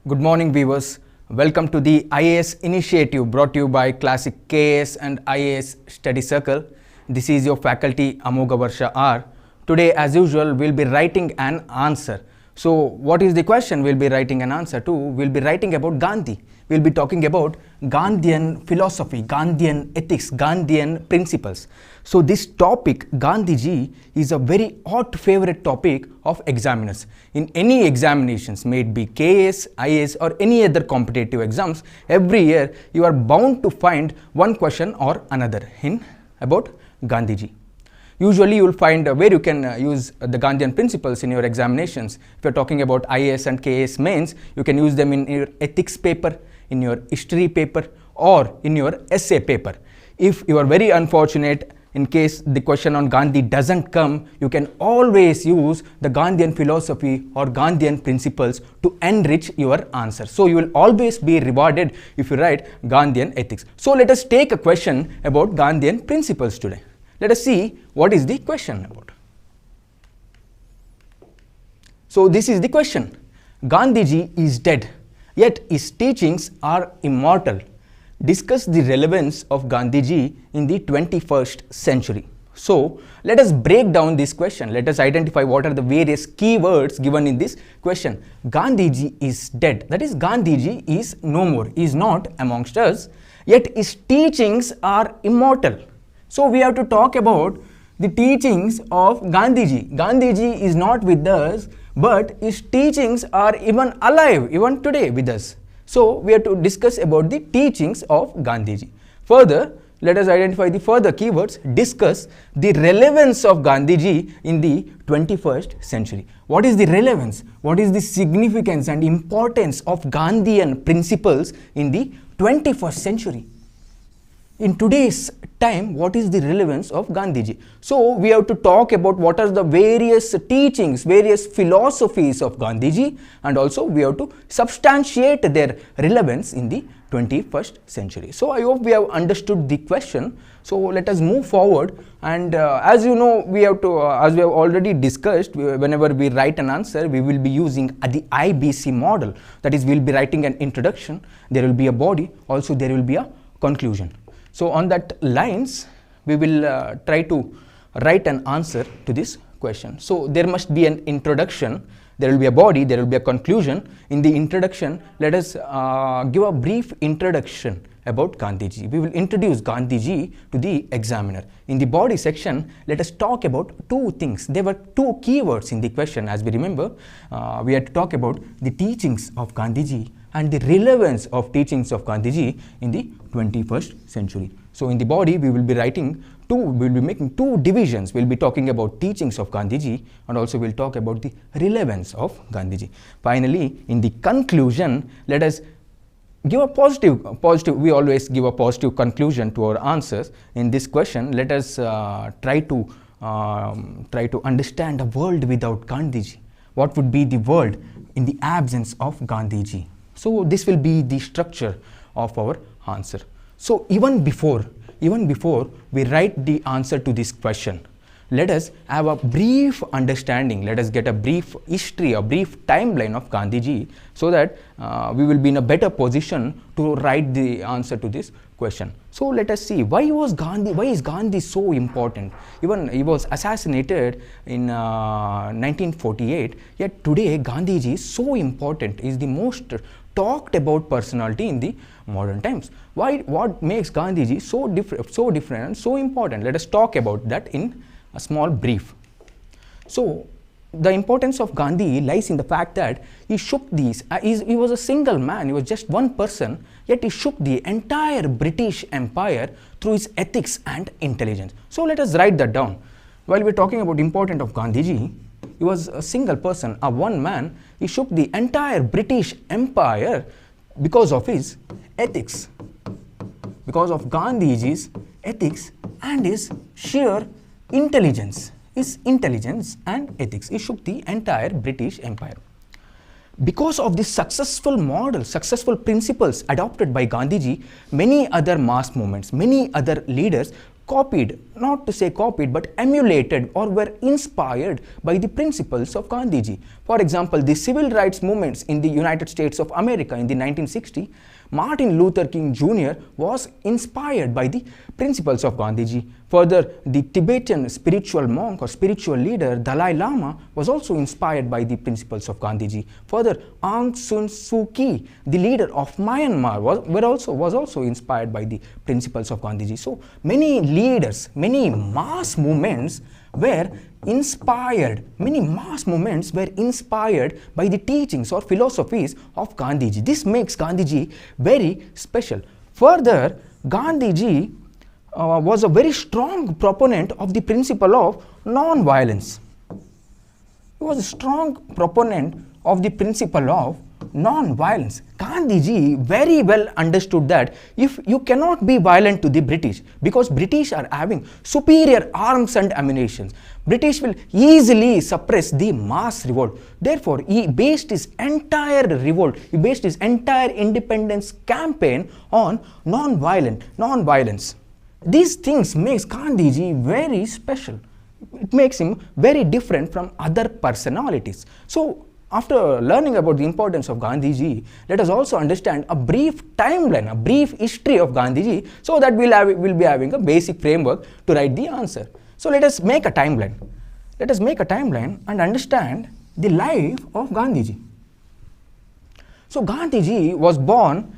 Good morning, viewers. Welcome to the IAS initiative brought to you by Classic KS and IAS Study Circle. This is your faculty Amoghavarsha R. Today, as usual, we'll be writing an answer. So, what is the question we'll be writing an answer to? We'll be writing about Gandhi. We'll be talking about Gandhian philosophy, Gandhian ethics, Gandhian principles. So this topic, Gandhiji, is a very hot favorite topic of examiners. In any examinations, may it be KS, IAS or any other competitive exams, every year you are bound to find one question or another about Gandhiji. Usually you will find where you can use the Gandhian principles in your examinations. If you are talking about IAS and KS mains, you can use them in your ethics paper, in your history paper or in your essay paper. If you are very unfortunate, in case the question on Gandhi doesn't come, you can always use the Gandhian philosophy or Gandhian principles to enrich your answer. So you will always be rewarded if you write Gandhian ethics. So let us take a question about Gandhian principles today. Let us see what is the question about. So this is the question. Gandhiji is dead, yet his teachings are immortal. Discuss the relevance of Gandhiji in the 21st century. So let us break down this question. Let us identify what are the various keywords given in this question. Gandhiji is dead. That is, Gandhiji is no more. He is not amongst us, yet his teachings are immortal. So we have to talk about the teachings of Gandhiji. Gandhiji is not with us, but his teachings are even alive, even today with us. So we have to discuss about the teachings of Gandhiji. Further, let us identify the further keywords. Discuss the relevance of Gandhiji in the 21st century. What is the relevance? What is the significance and importance of Gandhian principles in the 21st century? In today's time, what is the relevance of Gandhiji? So we have to talk about what are the various teachings, various philosophies of Gandhiji, and also we have to substantiate their relevance in the 21st century. So I hope we have understood the question. So let us move forward, and as you know, we have to, as we have already discussed, whenever we write an answer, we will be using the IBC model. That is, we will be writing an introduction, there will be a body, also there will be a conclusion. So on that lines, we will try to write an answer to this question. So there must be an introduction, there will be a body, there will be a conclusion. In the introduction, let us give a brief introduction about Gandhiji. We will introduce Gandhiji to the examiner. In the body section, let us talk about two things. There were two keywords in the question, as we remember. We had to talk about the teachings of Gandhiji and the relevance of teachings of Gandhiji in the 21st century. So in the body, we will be writing we will be making two divisions. We will be talking about teachings of Gandhiji, and also we will talk about the relevance of Gandhiji. Finally, in the conclusion, let us give a positive, we always give a positive conclusion to our answers. In this question, let us try to understand a world without Gandhiji. What would be the world in the absence of Gandhiji? So this will be the structure of our answer. So even before we write the answer to this question, let us have a brief understanding, let us get a brief history, a brief timeline of Gandhiji, so that we will be in a better position to write the answer to this question. So let us see, why is Gandhi so important? Even he was assassinated in 1948, yet today Gandhiji is so important, is the most talked about personality in the modern times. What makes Gandhiji so different and so important? Let us talk about that in a small brief. So the importance of Gandhi lies in the fact that he shook these, he was a single man, he was just one person, yet he shook the entire British Empire through his ethics and intelligence. So let us write that down. While we are talking about importance of Gandhiji, he was a single person, a one man. He shook the entire British Empire because of his ethics, because of Gandhiji's ethics and his sheer intelligence, and ethics. He shook the entire British Empire. Because of this successful model, successful principles adopted by Gandhiji, many other mass movements, many other leaders copied, not to say copied, but emulated or were inspired by the principles of Gandhiji. For example, the civil rights movements in the United States of America in the 1960s, Martin Luther King Jr. was inspired by the principles of Gandhiji. Further, the Tibetan spiritual monk or spiritual leader Dalai Lama was also inspired by the principles of Gandhiji. Further, Aung San Suu Kyi, the leader of Myanmar, was also inspired by the principles of Gandhiji. So many leaders, many mass movements were inspired by the teachings or philosophies of Gandhiji. This makes Gandhiji very special. Further, Gandhiji was a very strong proponent of the principle of non-violence. He was a strong proponent of the principle of non-violence. Gandhiji very well understood that if you cannot be violent to the British, because British are having superior arms and ammunition, British will easily suppress the mass revolt. Therefore, he based his entire revolt, he based his entire independence campaign on non-violence. These things makes Gandhiji very special. It makes him very different from other personalities. So, after learning about the importance of Gandhiji, let us also understand a brief timeline, a brief history of Gandhiji, so that we'll be having a basic framework to write the answer. So let us make a timeline. Let us make a timeline and understand the life of Gandhiji. So Gandhiji was born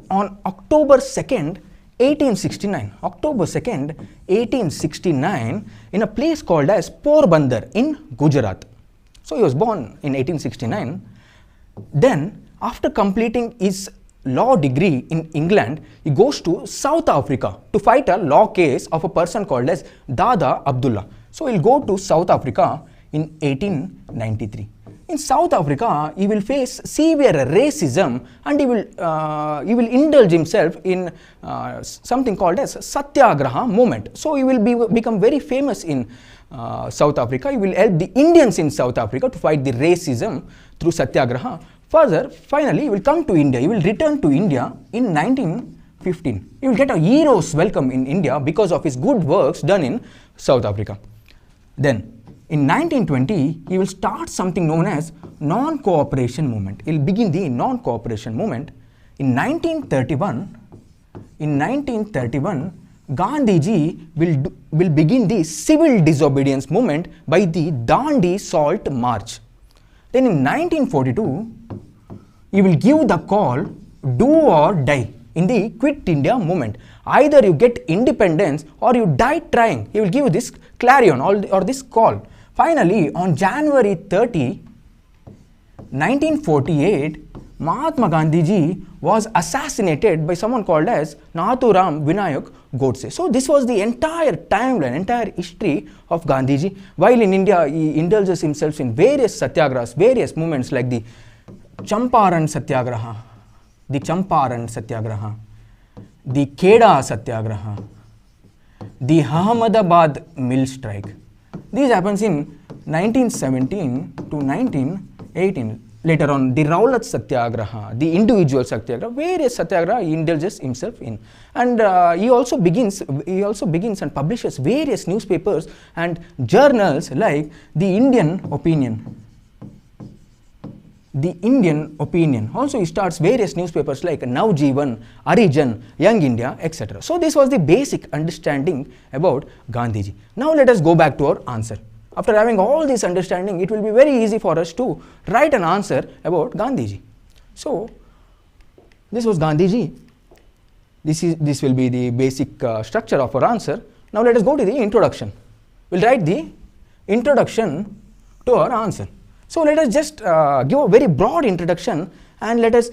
on October 2nd, 1869. October 2nd, 1869 in a place called as Porbandar in Gujarat. So he was born in 1869. Then, after completing his law degree in England, he goes to South Africa to fight a law case of a person called as Dada Abdullah. So he'll go to South Africa in 1893. In South Africa, he will face severe racism and he will indulge himself in something called as Satyagraha movement. So he will become very famous in South Africa. He will help the Indians in South Africa to fight the racism through Satyagraha. Further, finally, he will come to India. He will return to India in 1915. He will get a hero's welcome in India because of his good works done in South Africa. Then, in 1920, he will start something known as non-cooperation movement. He will begin the non-cooperation movement. In 1931, Gandhiji will begin the civil disobedience movement by the Dandi Salt March. Then in 1942, he will give the call, do or die, in the Quit India movement. Either you get independence or you die trying. He will give this clarion or this call. Finally, on January 30, 1948, Mahatma Gandhiji was assassinated by someone called as Nathuram Vinayak Godse. So this was the entire timeline, entire history of Gandhiji. While in India, he indulges himself in various satyagrahas, various movements like the Champaran Satyagraha, the Kheda Satyagraha, the Ahmedabad mill strike. These happens in 1917 to 1918. Later on, the Rowlatt Satyagraha, the individual Satyagraha, various Satyagraha he indulges himself in. And he also begins and publishes various newspapers and journals like the Indian Opinion. Also, he starts various newspapers like Navjeevan, Arijan, Young India, etc. So this was the basic understanding about Gandhiji. Now let us go back to our answer. After having all this understanding, it will be very easy for us to write an answer about Gandhiji. So, this was Gandhiji. This will be the basic structure of our answer. Now, let us go to the introduction. We'll write the introduction to our answer. So, let us just give a very broad introduction and let us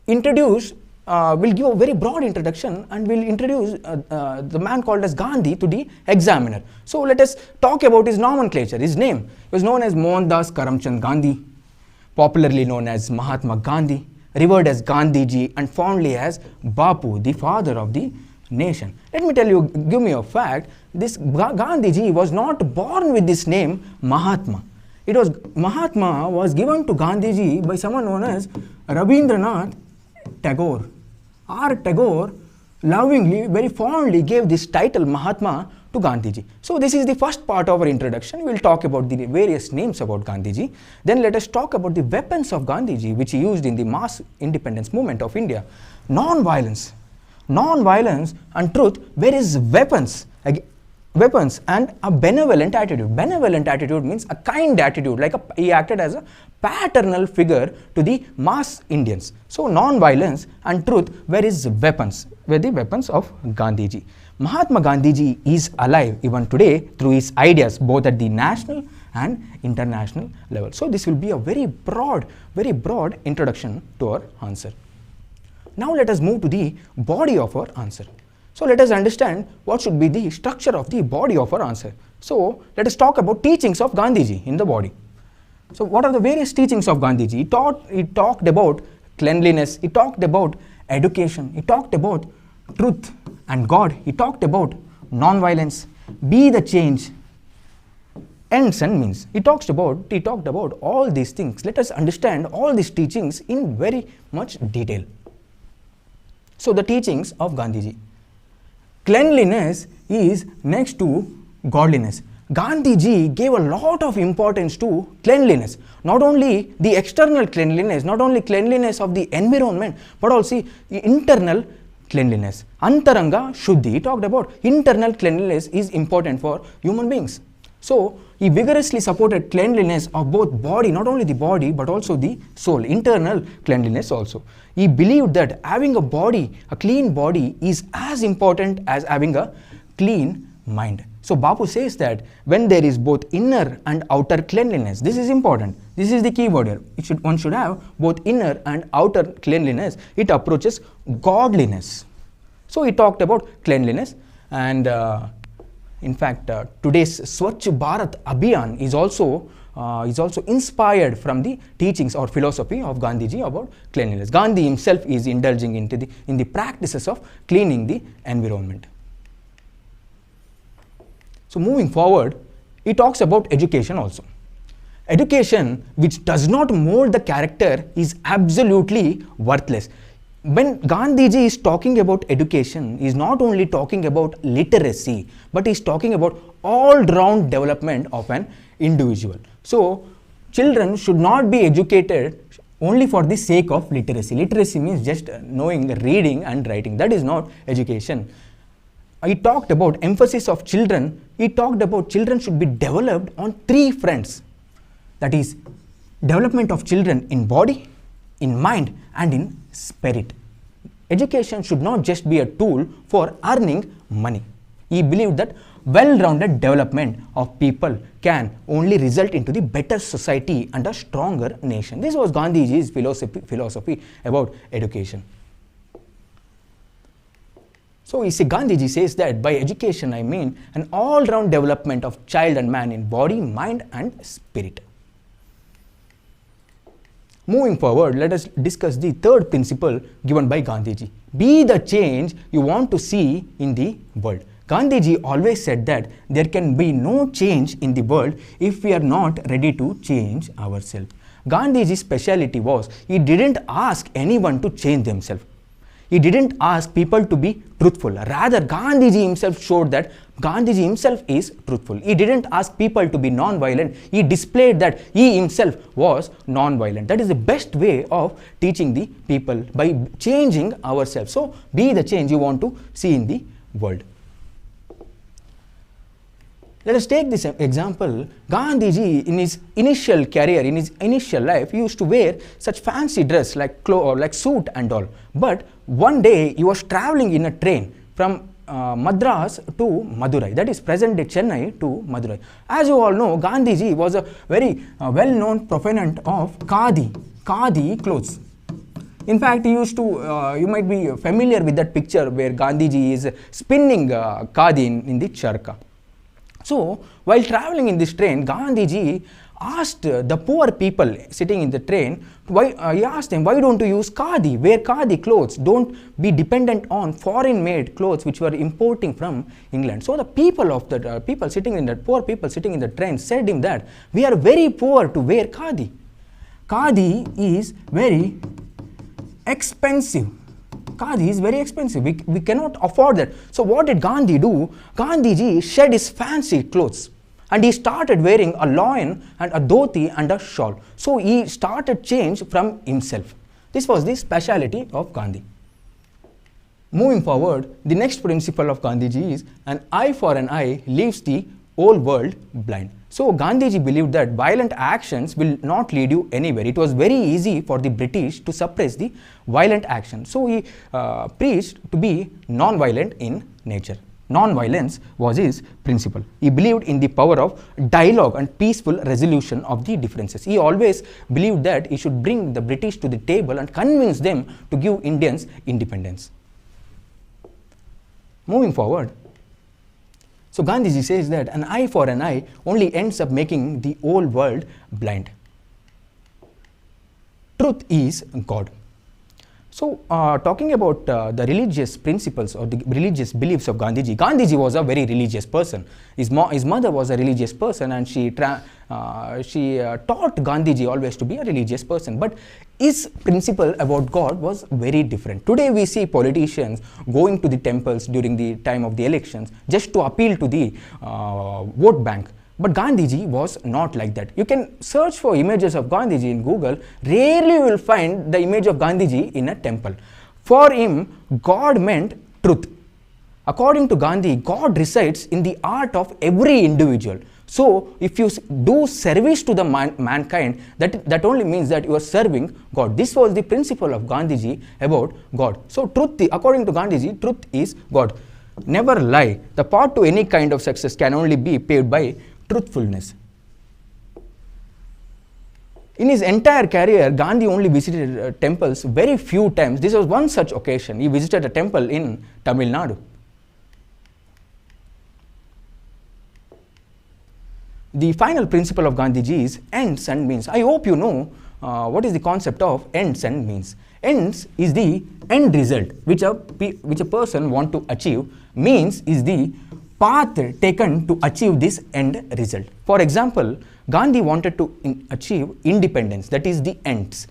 introduce. We'll give a very broad introduction and we'll introduce the man called as Gandhi to the examiner. So let us talk about his nomenclature. His name was known as Mohandas Karamchand Gandhi, popularly known as Mahatma Gandhi, revered as Gandhiji and fondly as Bapu, the father of the nation. Let me tell you, give me a fact, this Gandhiji was not born with this name Mahatma. Mahatma was given to Gandhiji by someone known as Rabindranath Tagore. R. Tagore lovingly, very fondly gave this title Mahatma to Gandhiji. So this is the first part of our introduction. We will talk about the various names about Gandhiji. Then let us talk about the weapons of Gandhiji which he used in the mass independence movement of India. Non-violence. Non-violence and truth, where is weapons? Weapons and a benevolent attitude. Benevolent attitude means a kind attitude, like he acted as a paternal figure to the mass Indians. So non-violence and truth, where is weapons? Where the weapons of Gandhiji. Mahatma Gandhiji is alive even today through his ideas both at the national and international level. So this will be a very broad introduction to our answer. Now let us move to the body of our answer. So let us understand what should be the structure of the body of our answer. So let us talk about teachings of Gandhiji in the body. So what are the various teachings of Gandhiji? He talked about cleanliness, he talked about education, he talked about truth and God, he talked about non-violence, be the change, ends and means. He talked about all these things. Let us understand all these teachings in very much detail. So the teachings of Gandhiji. Cleanliness is next to godliness. Gandhiji gave a lot of importance to cleanliness. Not only the external cleanliness, not only cleanliness of the environment, but also the internal cleanliness. Antaranga Shuddhi. He talked about internal cleanliness is important for human beings. So he vigorously supported cleanliness of both body, not only the body, but also the soul, internal cleanliness also. He believed that having a body, a clean body, is as important as having a clean mind. So Bapu says that when there is both inner and outer cleanliness, this is important. This is the key word here. One should have both inner and outer cleanliness. It approaches godliness. So he talked about cleanliness, and in fact, today's Swachh Bharat Abhiyan is also inspired from the teachings or philosophy of Gandhiji about cleanliness. Gandhi himself is indulging in the practices of cleaning the environment. So moving forward, he talks about education also. Education which does not mold the character is absolutely worthless. When Gandhiji is talking about education, he is not only talking about literacy, but he is talking about all-round development of an individual. So children should not be educated only for the sake of literacy. Literacy means just knowing reading and writing. That is not education. He talked about emphasis of children. He talked about children should be developed on 3 fronts. That is, development of children in body, in mind, and in spirit. Education should not just be a tool for earning money. He believed that well-rounded development of people can only result into the better society and a stronger nation. This was Gandhiji's philosophy about education. So Gandhiji says that by education I mean an all-round development of child and man in body, mind and spirit. Moving forward, let us discuss the third principle given by Gandhiji. Be the change you want to see in the world. Gandhiji always said that there can be no change in the world if we are not ready to change ourselves. Gandhiji's speciality was he didn't ask anyone to change themselves. He didn't ask people to be truthful. Rather, Gandhiji himself showed that Gandhiji himself is truthful. He didn't ask people to be non-violent. He displayed that he himself was non-violent. That is the best way of teaching the people, by changing ourselves. So, be the change you want to see in the world. Let us take this example. Gandhiji, in his initial career, in his initial life, he used to wear such fancy dress like suit and all. But one day he was traveling in a train from Madras to Madurai, that is present-day Chennai to Madurai. As you all know, Gandhiji was a very well-known proponent of Khadi clothes. In fact, he used to, you might be familiar with that picture where Gandhiji is spinning Khadi in the charka. So, while traveling in this train, Gandhiji asked the poor people sitting in the train, he asked them, why don't you use Khadi? Wear Khadi clothes. Don't be dependent on foreign-made clothes which were importing from England. So, the people of the poor people sitting in the train said him that we are very poor to wear Khadi. Khadi is very expensive. Khadi is very expensive. We cannot afford that. So what did Gandhi do? Gandhiji shed his fancy clothes and he started wearing a loin and a dhoti and a shawl. So he started change from himself. This was the speciality of Gandhi. Moving forward, the next principle of Gandhiji is an eye for an eye leaves the whole world blind. So Gandhiji believed that violent actions will not lead you anywhere. It was very easy for the British to suppress the violent action. So he preached to be non-violent in nature. Non-violence was his principle. He believed in the power of dialogue and peaceful resolution of the differences. He always believed that he should bring the British to the table and convince them to give Indians independence. Moving forward, so Gandhiji says that an eye for an eye only ends up making the whole world blind. Truth is God. So talking about the religious principles or the religious beliefs of Gandhiji, Gandhiji was a very religious person. His mother was a religious person and she taught Gandhiji always to be a religious person. But his principle about God was very different. Today we see politicians going to the temples during the time of the elections just to appeal to the vote bank. But Gandhiji was not like that. You can search for images of Gandhiji in Google. Rarely you will find the image of Gandhiji in a temple. For him, God meant truth. According to Gandhi, God resides in the heart of every individual. So, if you do service to the mankind, that only means that you are serving God. This was the principle of Gandhiji about God. So, truth, according to Gandhiji, truth is God. Never lie. The path to any kind of success can only be paved by truthfulness. In his entire career, Gandhi only visited temples very few times. This was one such occasion. He visited a temple in Tamil Nadu. The final principle of Gandhiji is ends and means. I hope you know what is the concept of ends and means. Ends is the end result which a person want to achieve. Means is the path taken to achieve this end result. For example, Gandhi wanted to achieve independence, that is the ends.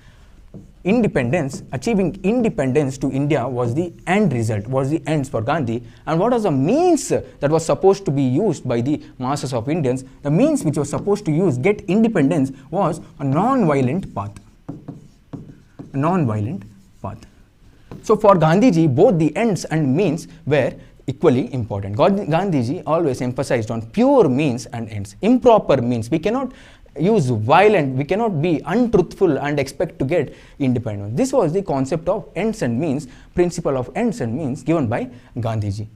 Independence, achieving independence to India was the end result, was the ends for Gandhi. And what was the means that was supposed to be used by the masses of Indians? The means which was supposed to use get independence was a non-violent path. A non-violent path. So for Gandhiji, both the ends and means were equally important. Gandhiji always emphasized on pure means and ends. Improper means, we cannot use violent, we cannot be untruthful and expect to get independence. This was the concept of ends and means, principle of ends and means given by Gandhiji.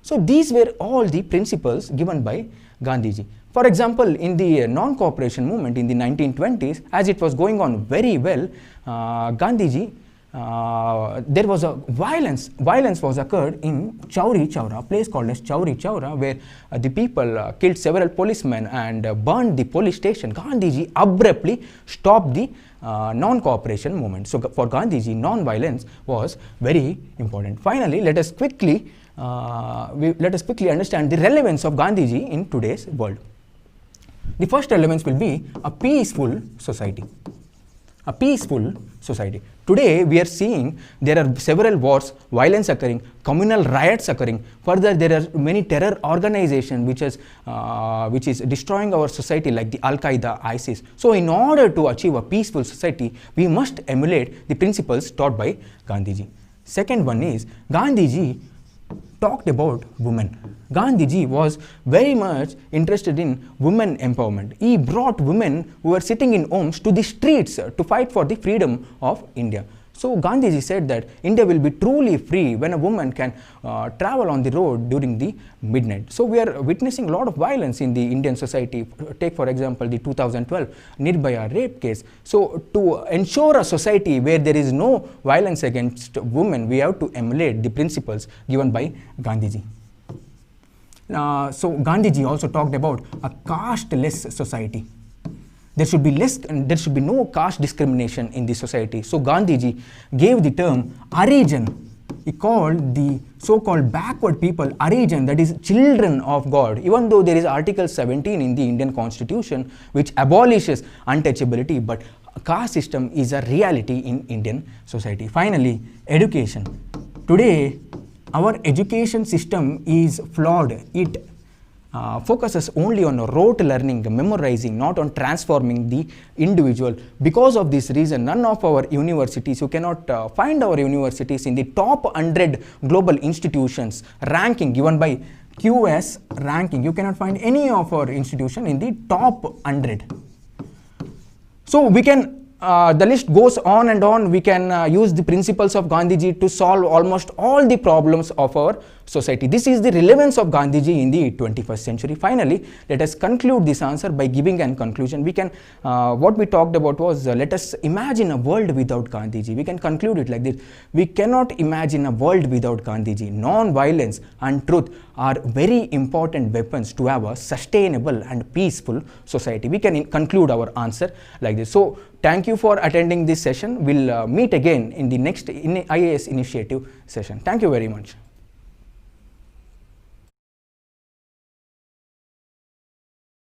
So these were all the principles given by Gandhiji. For example, in the non-cooperation movement in the 1920s, as it was going on very well, Gandhiji, there was a violence was occurred in Chowri Chowra, a place called as Chowri Chowra, where the people killed several policemen and burned the police station. Gandhiji abruptly stopped the non-cooperation movement. So for Gandhiji, non-violence was very important. Finally, let us quickly understand the relevance of Gandhiji in today's world. The first relevance will be a peaceful society. A peaceful society. Today we are seeing there are several wars, violence occurring, communal riots occurring. Further, there are many terror organizations which is destroying our society, like the Al-Qaeda, ISIS. So in order to achieve a peaceful society, we must emulate the principles taught by Gandhiji. Second one is Gandhiji talked about women. Gandhiji was very much interested in women empowerment. He brought women who were sitting in homes to the streets to fight for the freedom of India. So Gandhiji said that India will be truly free when a woman can travel on the road during the midnight. So we are witnessing a lot of violence in the Indian society. Take for example the 2012 Nirbhaya rape case. So to ensure a society where there is no violence against women, we have to emulate the principles given by Gandhiji. So Gandhiji also talked about a caste-less society. There should be no caste discrimination in the society. So Gandhiji gave the term Arijan. He called the so-called backward people Arijan, that is children of God, even though there is Article 17 in the Indian Constitution which abolishes untouchability, but caste system is a reality in Indian society. Finally, education. Today, our education system is flawed. It focuses only on rote learning, memorizing, not on transforming the individual. Because of this reason, none of our universities, you cannot find our universities in the top 100 global institutions ranking given by QS ranking. You cannot find any of our institution in the top 100. So we can the list goes on and on. We can use the principles of Gandhiji to solve almost all the problems of our society. This is the relevance of Gandhiji in the 21st century. Finally, let us conclude this answer by giving an conclusion. We can, what we talked about was, let us imagine a world without Gandhiji. We can conclude it like this. We cannot imagine a world without Gandhiji. Non-violence and truth are very important weapons to have a sustainable and peaceful society. We can conclude our answer like this. So, thank you for attending this session. We'll meet again in the next IAS initiative session. Thank you very much.